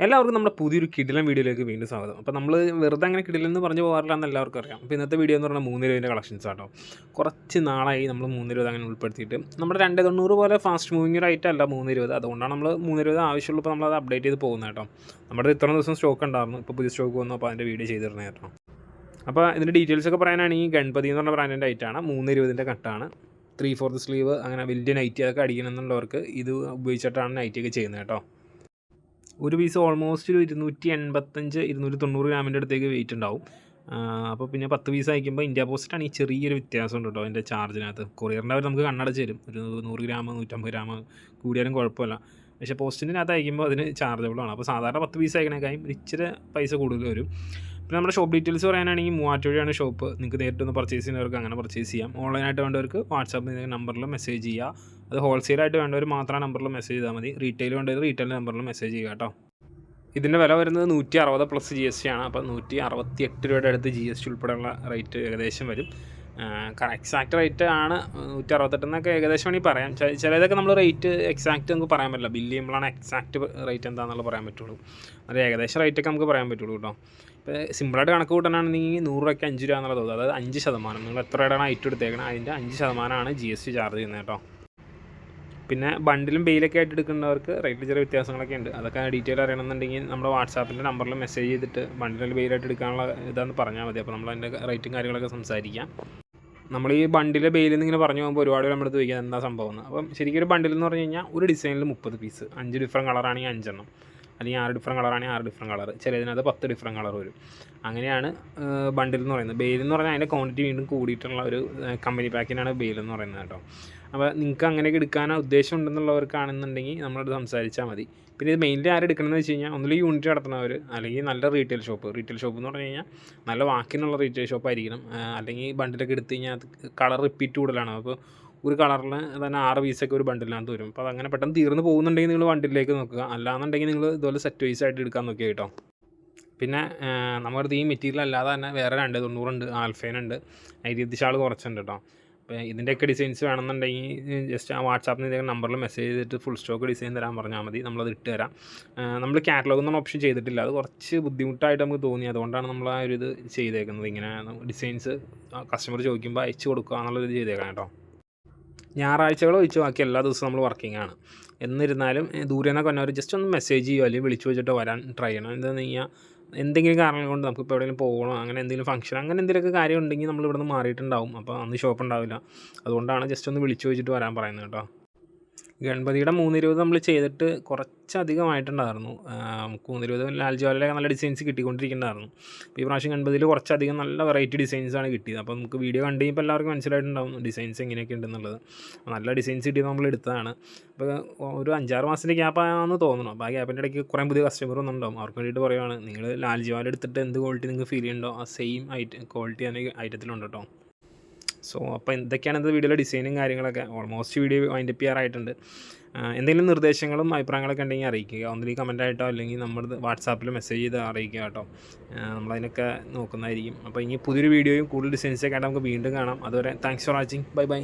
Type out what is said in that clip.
എല്ലാവർക്കും നമ്മുടെ പുതിയൊരു കിടിലൻ വീഡിയോയിലേക്ക് വീണ്ടും സ്വാഗതം. അപ്പോൾ നമ്മൾ വെറുതെ അങ്ങനെ കിടിലെന്ന് പറഞ്ഞു പോകാറില്ല എന്ന് എല്ലാവർക്കും അറിയാം. അപ്പോൾ ഇന്നത്തെ വീഡിയോ എന്ന് പറഞ്ഞാൽ 3 രൂപേൻ്റെ കളക്ഷൻസ് ആട്ടോ. കുറച്ച് നാളായി നമ്മൾ 3 രൂപ അങ്ങനെ ഉൾപ്പെടുത്തിയിട്ട് നമ്മുടെ 290 പോലെ ഫാസ്റ്റ് മൂവിങ് റൈറ്റ് അല്ല 3 രൂപ. അതുകൊണ്ടാണ് നമ്മൾ 3 രൂപ ആവശ്യമുള്ളപ്പോൾ നമ്മളത് അപ്ഡേറ്റ് ചെയ്ത് പോകുന്നത് കേട്ടോ. നമ്മുടെ ഇത്ര ദിവസം സ്റ്റോക്ക് ഉണ്ടായിരുന്നു, ഇപ്പോൾ പുതിയ സ്റ്റോക്ക് വന്നു, അപ്പോൾ അതിൻ്റെ വീഡിയോ ചെയ്തിരുന്നത് കേട്ടോ. അപ്പോൾ ഇതിൻ്റെ ഡീറ്റെയിൽസ് ഒക്കെ പറയാനാണെങ്കിൽ ഗണപതി എന്ന് പറഞ്ഞ ബ്രാൻഡിൻ്റെ ഐറ്റാണ്, 320 കട്ടാണ്, 3/4 സ്ലീവ്, അങ്ങനെ വലിയ നൈറ്റി ഒക്കെ അടിക്കണമെന്നുള്ളവർക്ക് ഇത് ഉപയോഗിച്ചിട്ടാണ് നൈറ്റിയൊക്കെ ചെയ്യുന്നത് കേട്ടോ. ഒരു പീസ് ഓൾമോസ്റ്റ് ഒരു 285-290 ഗ്രാമിൻ്റെ അടുത്തേക്ക് വെയിറ്റ് ഉണ്ടാവും. അപ്പോൾ പിന്നെ 10 പീസ് അയക്കുമ്പോൾ ഇന്ത്യ പോസ്റ്റാണ് ഈ ചെറിയൊരു വ്യത്യാസം ഉണ്ട് കേട്ടോ അതിൻ്റെ ചാർജിനകത്ത്. കൊറിയറിൻ്റെ അവർ നമുക്ക് കണ്ണടച്ച് തരും, ഒരു 100 ഗ്രാം 150 ഗ്രാം കൂടിയാലും കുഴപ്പമില്ല. പക്ഷേ പോസ്റ്റിനകത്ത് അയക്കുമ്പോൾ അതിന് ചാർജബിളാണ്. അപ്പോൾ സാധാരണ 10 പീസ് അയക്കണേക്കായും ഇച്ചിരി പൈസ കൂടുതൽ വരും. പിന്നെ നമ്മുടെ ഷോപ്പ് ഡീറ്റെയിൽസ് പറയാനാണെങ്കിൽ മൂവാറ്റുപുഴയാണ് ഷോപ്പ്. നിങ്ങൾക്ക് നേരിട്ടൊന്ന് പർച്ചേസ് ചെയ്യുന്നവർക്ക് അങ്ങനെ പർച്ചേസ് ചെയ്യാം. ഓൺലൈനായിട്ട് വേണ്ടവർക്ക് വാട്സാപ്പിൽ നമ്പറിൽ മെസ്സേജ് ചെയ്യുക. അത് ഹോൾസെയിലായിട്ട് വേണ്ടവർ മാത്രം നമ്പറിൽ മെസ്സേജ് ചെയ്താൽ മതി. റീറ്റെയിൽ വേണ്ടവർ റീറ്റെയിൽ നമ്പറിൽ മെസ്സേജ് ചെയ്യുക കേട്ടോ. ഇതിൻ്റെ വില വരുന്നത് 160 പ്ലസ് GST ആണ്. അപ്പോൾ 168 രൂപയുടെ അടുത്ത് GST ഉൾപ്പെടെയുള്ള റേറ്റ് ഏകദേശം വരും. എക്സാക്റ്റ് റേറ്റ് ആണ് 168 എന്നൊക്കെ ഏകദേശം വേണമെങ്കിൽ പറയാം. ചിലതൊക്കെ നമ്മൾ റേറ്റ് എക്സാക്റ്റ് നമുക്ക് പറയാൻ പറ്റില്ല, ബില്ല് ചെയ്യുമ്പോഴാണ് എക്സാക്റ്റ് റേറ്റ് എന്താണെന്നുള്ളത് പറയാൻ പറ്റുള്ളൂ. അത് ഏകദേശം റേറ്റൊക്കെ നമുക്ക് പറയാൻ പറ്റുള്ളൂ കേട്ടോ. ഇപ്പോൾ സിമ്പിളായിട്ട് കണക്ക് കൂട്ടാനാണെങ്കിൽ 100 രൂപയ്ക്ക് 5 രൂപ എന്നുള്ളത്, അതായത് 5%. നിങ്ങൾ എത്ര രൂപയാണ് ഐറ്റം എടുത്തേക്കണം അതിൻ്റെ 5%ആണ് GST ചാർജ് ചെയ്യുന്നത് കേട്ടോ. പിന്നെ ബണ്ടിലും ബെയിലൊക്കെ ആയിട്ട് എടുക്കുന്നവർക്ക് റേറ്റിൽ ചെറിയ വ്യത്യാസങ്ങളൊക്കെ ഉണ്ട്. അതൊക്കെ ഡീറ്റെയിൽ അറിയണമെന്നുണ്ടെങ്കിൽ നമ്മുടെ വാട്സാപ്പിൻ്റെ നമ്പറിൽ മെസ്സേജ് ചെയ്തിട്ട് ബണ്ടിലും ബെയിലായിട്ട് എടുക്കാനുള്ള ഇതാണെന്ന് പറഞ്ഞാൽ മതി. അപ്പോൾ നമ്മൾ അതിൻ്റെ റേറ്റും കാര്യങ്ങളൊക്കെ സംസാരിക്കാം. നമ്മൾ ഈ ബണ്ടിലെ ബെയിലിൽ നിന്ന് ഇങ്ങനെ പറഞ്ഞു പോകുമ്പോൾ ഒരുപാട് നമ്മുടെ അടുത്ത് ചോദിക്കാൻ എന്താ സംഭവം എന്ന്. അപ്പം ശരിക്കും ഒരു ബണ്ടിൽ എന്ന് പറഞ്ഞു കഴിഞ്ഞാൽ ഒരു ഡിസൈനിൽ 30 പീസ്, 5 ഡിഫറെൻറ്റ് കളറാണെങ്കിൽ 5 എണ്ണം, അല്ലെങ്കിൽ 6 ഡിഫറെൻറ്റ് കളറാണെങ്കിൽ 6 ഡിഫറെൻറ്റ് കളർ, ചിലതിനകത്ത് 10 ഡിഫറെൻറ്റ് കളർ വരും. അങ്ങനെയാണ് ബണ്ടിൽ എന്ന് പറയുന്നത്. ബെയിൽ എന്ന് പറഞ്ഞാൽ അതിൻ്റെ ക്വാണ്ടിറ്റി വീണ്ടും കൂടിയിട്ടുള്ള ഒരു കമ്പനി പാക്കിനാണ് ബെയിൽ എന്ന് പറയുന്നത് കേട്ടോ. അപ്പോൾ നിങ്ങൾക്ക് അങ്ങനെയൊക്കെ എടുക്കാനോ ഉദ്ദേശം ഉണ്ടെന്നുള്ളവർക്കാണെന്നുണ്ടെങ്കിൽ നമ്മളത് സംസാരിച്ചാൽ മതി. പിന്നെ ഇത് മെയിൻലി ആരും എടുക്കണമെന്ന് വെച്ച് കഴിഞ്ഞാൽ ഒന്നുമില്ല യൂണിറ്റ് നടത്തുന്നവർ, അല്ലെങ്കിൽ നല്ല റീറ്റെയിൽ ഷോപ്പ് എന്ന് പറഞ്ഞു കഴിഞ്ഞാൽ നല്ല വാക്കിനുള്ള റീറ്റെയിൽ ഷോപ്പ് ആയിരിക്കണം. അല്ലെങ്കിൽ ബണ്ടിലൊക്കെ എടുത്തു കഴിഞ്ഞാൽ അത് കളർ റിപ്പീറ്റ് കൂടുതലാണ്. അപ്പോൾ ഒരു കളറിൽ തന്നെ 6 പീസൊക്കെ ഒരു ബണ്ടിലിനകത്ത് വരും. അപ്പോൾ അതങ്ങനെ പെട്ടെന്ന് തീർന്ന് പോകുന്നുണ്ടെങ്കിൽ നിങ്ങൾ ബണ്ടിലേക്ക് നോക്കുക, അല്ലാന്നുണ്ടെങ്കിൽ നിങ്ങൾ ഇതുപോലെ സെറ്റ് വൈസ് ആയിട്ട് എടുക്കാൻ നോക്കിയാൽ കേട്ടോ. പിന്നെ നമ്മുടെ ഈ മെറ്റീരിയൽ അല്ലാതെ തന്നെ വേറെ 290 ഉണ്ട്, ആൽഫൈനുണ്ട്, 120 ഷാൾ കുറച്ചുണ്ട് കേട്ടോ. അപ്പോൾ ഇതിൻ്റെയൊക്കെ ഡിസൈൻസ് വേണമെന്നുണ്ടെങ്കിൽ ജസ്റ്റ് ആ വാട്സാപ്പിൽ നമ്പറിൽ മെസ്സേജ് ചെയ്തിട്ട് ഫുൾ സ്റ്റോക്ക് ഡിസൈൻ തരാൻ പറഞ്ഞാൽ മതി, നമ്മളത് ഇട്ട് തരാം. നമ്മൾ കാറ്റലോഗ് എന്നൊന്നും ഓപ്ഷൻ ചെയ്തിട്ടില്ല, അത് കുറച്ച് ബുദ്ധിമുട്ടായിട്ട് നമുക്ക് തോന്നി, അതുകൊണ്ടാണ് നമ്മൾ ആ ഒരു ഇത് ചെയ്തേക്കുന്നത്. ഇങ്ങനെ ഡിസൈൻസ് കസ്റ്റമർ ചോദിക്കുമ്പോൾ അയച്ചു കൊടുക്കുക എന്നുള്ളത് ചെയ്തേക്കാം കേട്ടോ. ഞായറാഴ്ചകൾ ഒഴിച്ച് ബാക്കി എല്ലാ ദിവസവും നമ്മൾ വർക്കിംഗ് ആണ്. എന്നിരുന്നാലും ദൂരെ നിന്നൊക്കെ വന്നവർ ജസ്റ്റ് ഒന്ന് മെസ്സേജ് ചെയ്യുമോ അല്ലെങ്കിൽ വിളിച്ചു വെച്ചിട്ട് വരാൻ ട്രൈ ചെയ്യണം. എന്താണെന്ന് കഴിഞ്ഞാൽ എന്തെങ്കിലും കാരണങ്ങൾ കൊണ്ട് നമുക്കിപ്പോൾ എവിടെയെങ്കിലും പോകണോ, അങ്ങനെ എന്തെങ്കിലും ഫംഗ്ഷൻ, അങ്ങനെ എന്തെങ്കിലുമൊക്കെ കാര്യം ഉണ്ടെങ്കിൽ നമ്മൾ ഇവിടെ നിന്ന് മാറിയിട്ടുണ്ടാവും. അപ്പോൾ അന്ന് ഷോപ്പ് ഉണ്ടാവില്ല. അതുകൊണ്ടാണ് ജസ്റ്റ് ഒന്ന് വിളിച്ചു വെച്ചിട്ട് വരാൻ പറയുന്നത് കേട്ടോ. ഗണപതിയുടെ 320 നമ്മൾ ചെയ്തിട്ട് കുറച്ചധികമായിട്ടുണ്ടായിരുന്നു. 320 ലാൽജ്വാലയിലൊക്കെ നല്ല ഡിസൈൻസ് കിട്ടിക്കൊണ്ടിരിക്കുന്നുണ്ടായിരുന്നു. അപ്പോൾ ഈ പ്രാവശ്യം ഗണപതിയിൽ കുറച്ചധികം നല്ല വെറൈറ്റി ഡിസൈൻസാണ് കിട്ടിയത്. അപ്പോൾ നമുക്ക് വീഡിയോ കണ്ടു കഴിയുമ്പോൾ എല്ലാവർക്കും മനസ്സിലായിട്ടുണ്ടാവും ഡിസൈൻസ് എങ്ങനെയൊക്കെ ഉണ്ടെന്നുള്ളത്. നല്ല ഡിസൈൻസ് കിട്ടിയത് നമ്മൾ എടുത്തതാണ്. അപ്പോൾ ഒരു 5-6 മാസത്തിൻ്റെ ഗ്യാപ്പാണെന്ന് തോന്നുന്നു. അപ്പോൾ ആ ഗ്യാപ്പിൻ്റെ ഇടയ്ക്ക് കുറേ പുതിയ കസ്റ്റമർ ഒന്നുണ്ടാവും. അവർക്ക് വേണ്ടിയിട്ട് പറയുകയാണ്, നിങ്ങൾ ലാൽജ്വാല എടുത്തിട്ട് എന്ത് ക്വാളിറ്റി നിങ്ങൾക്ക് ഫീൽ ചെയ്യുന്നുണ്ടോ ആ സെയിം ക്വാളിറ്റി തന്നെ ഐറ്റത്തിലുണ്ട് കേട്ടോ. സോ അപ്പോൾ എന്തൊക്കെയാണ് ഇത് വീഡിയോയിലെ ഡിസൈനും കാര്യങ്ങളൊക്കെ. ഓൾമോസ്റ്റ് വീഡിയോ വൈൻഡപ്പ് ചെയ്യാറായിട്ടുണ്ട്. എന്തെങ്കിലും നിർദ്ദേശങ്ങളും അഭിപ്രായങ്ങളൊക്കെ ഉണ്ടെങ്കിൽ അറിയിക്കുക, ഒന്നിലേക്ക് കമൻറ്റായിട്ടോ അല്ലെങ്കിൽ നമ്മുടെ വാട്സാപ്പിൽ മെസ്സേജ് ചെയ്ത് അറിയിക്കുക കേട്ടോ. നമ്മളതിനൊക്കെ നോക്കുന്നതായിരിക്കും. അപ്പോൾ ഇനി പുതിയൊരു വീഡിയോയും കൂടുതൽ ഡിസൈൻസൊക്കെ ആയിട്ട് നമുക്ക് വീണ്ടും കാണാം. അതുവരെ thanks for watching. Bye bye.